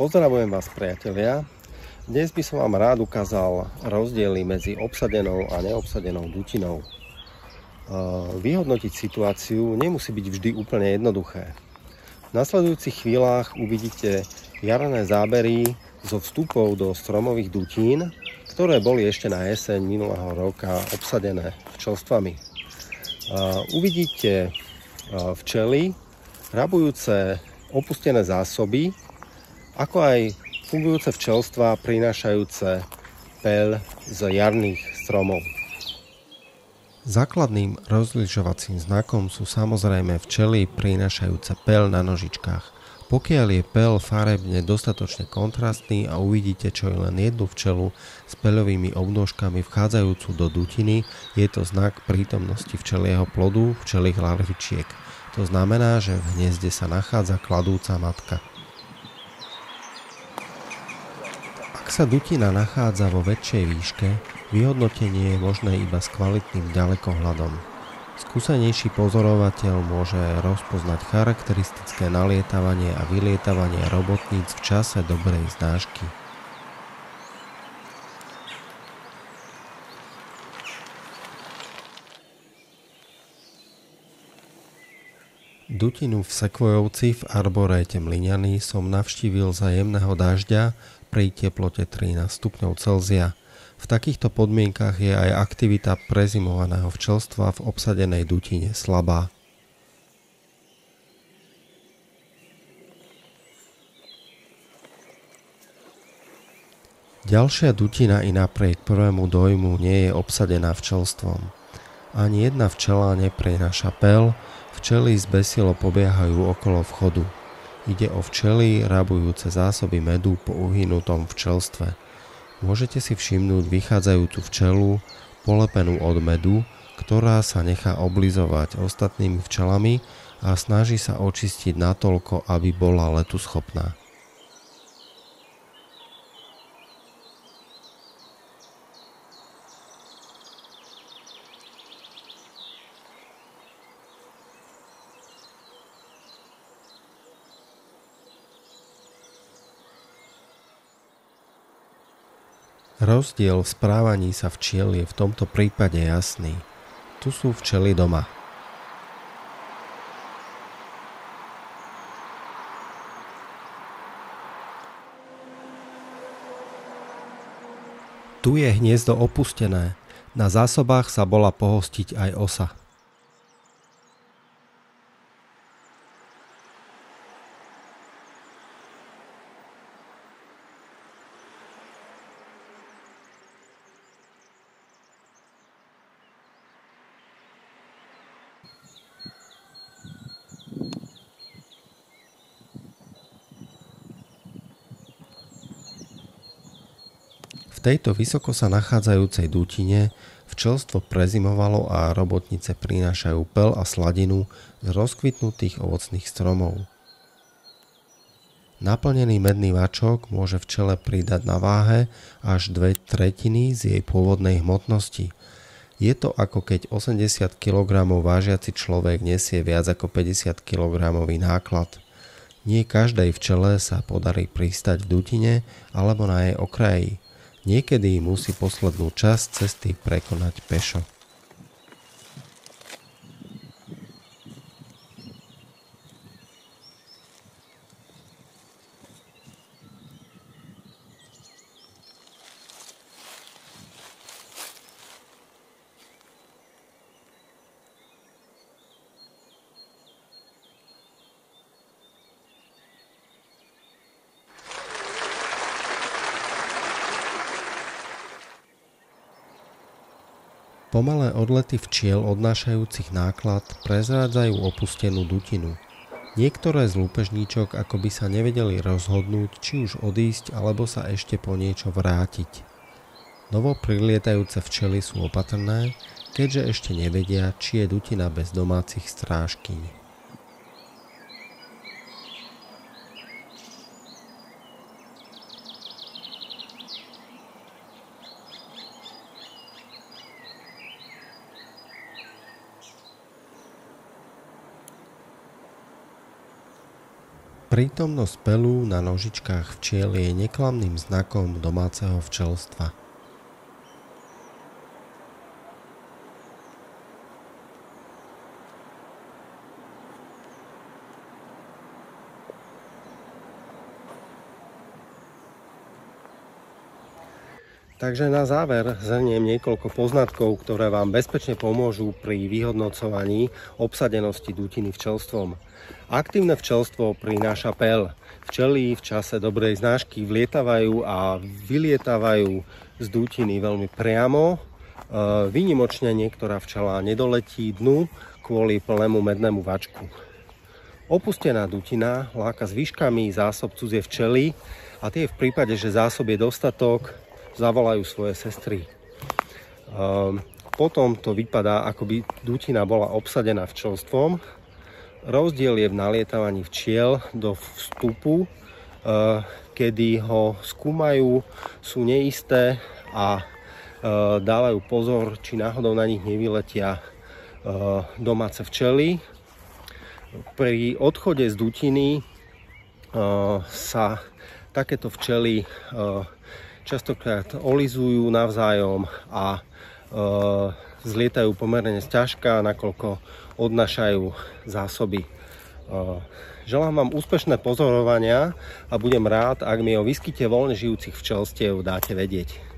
Pozdravujem vás, priatelia. Dnes by som vám rád ukázal rozdiely medzi obsadenou a neobsadenou dutinou. Vyhodnotiť situáciu nemusí byť vždy úplne jednoduché. V nasledujúcich chvíľach uvidíte jarné zábery zo vstupov do stromových dutín, ktoré boli ešte na jeseň minulého roka obsadené včelstvami. Uvidíte včely rabujúce opustené zásoby, ako aj fungujúce včelstvá prinášajúce peľ z jarných stromov. Základným rozlišovacím znakom sú samozrejme včely prinášajúce peľ na nožičkách. Pokiaľ je peľ farebne dostatočne kontrastný a uvidíte čo je len jednu včelu s peľovými obnôžkami vchádzajúcu do dutiny, je to znak prítomnosti včelieho plodu, včelých larvičiek. To znamená, že v hniezde sa nachádza kladúca matka. Ak sa dutina nachádza vo väčšej výške, vyhodnotenie je možné iba s kvalitným ďalekohľadom. Skúsenejší pozorovateľ môže rozpoznať charakteristické nalietavanie a vylietavanie robotníc v čase dobrej znášky. Dutinu v Sekvojovci v arboréte Mlyňany som navštívil za jemného dažďa pri teplote 13 stupňov Celzia. V takýchto podmienkach je aj aktivita prezimovaného včelstva v obsadenej dutine slabá. Ďalšia dutina i napriek prvému dojmu nie je obsadená včelstvom. Ani jedna včela neprináša peľ, včely zbesilo pobiehajú okolo vchodu. Ide o včely rabujúce zásoby medu po uhynutom včelstve. Môžete si všimnúť vychádzajúcu včelu, polepenú od medu, ktorá sa nechá oblizovať ostatnými včelami a snaží sa očistiť natoľko, aby bola letu schopná. Rozdiel v správaní sa včiel je v tomto prípade jasný. Tu sú včely doma. Tu je hniezdo opustené. Na zásobách sa bola pohostiť aj osa. V tejto vysoko sa nachádzajúcej dutine včelstvo prezimovalo a robotnice prinášajú peľ a sladinu z rozkvitnutých ovocných stromov. Naplnený medný vačok môže včele pridať na váhe až 2/3 z jej pôvodnej hmotnosti. Je to ako keď 80 kg vážiaci človek nesie viac ako 50 kg náklad. Nie každej včele sa podarí pristať v dutine alebo na jej okraji. Niekedy musí poslednú časť cesty prekonať pešo. Pomalé odlety včiel odnášajúcich náklad prezrádzajú opustenú dutinu. Niektoré z lúpežníčok akoby sa nevedeli rozhodnúť, či už odísť, alebo sa ešte po niečo vrátiť. Novo prilietajúce včely sú opatrné, keďže ešte nevedia, či je dutina bez domácich strážkyň. Prítomnosť pelu na nožičkách včiel je neklamným znakom domáceho včelstva. Takže na záver zhrniem niekoľko poznatkov, ktoré vám bezpečne pomôžu pri vyhodnocovaní obsadenosti dutiny včelstvom. Aktívne včelstvo prináša pel. Včely v čase dobrej znášky vlietavajú a vylietávajú z dutiny veľmi priamo. Výnimočne niektorá včela nedoletí dnu kvôli plnému mednému vačku. Opustená dutina láka zvyškami zásob cudzie včely a tie v prípade, že zásob je dostatok, zavolajú svoje sestry. Potom to vypadá, ako by dutina bola obsadená včelstvom. Rozdiel je v nalietávaní včiel do vstupu, kedy ho skúmajú, sú neisté a dávajú pozor, či náhodou na nich nevyletia domáce včely. Pri odchode z dutiny sa takéto včely častokrát olizujú navzájom a zlietajú pomerne sťažka, nakoľko odnášajú zásoby. Želám vám úspešné pozorovania a budem rád, ak mi o výskyte voľne žijúcich včelstiev dáte vedieť.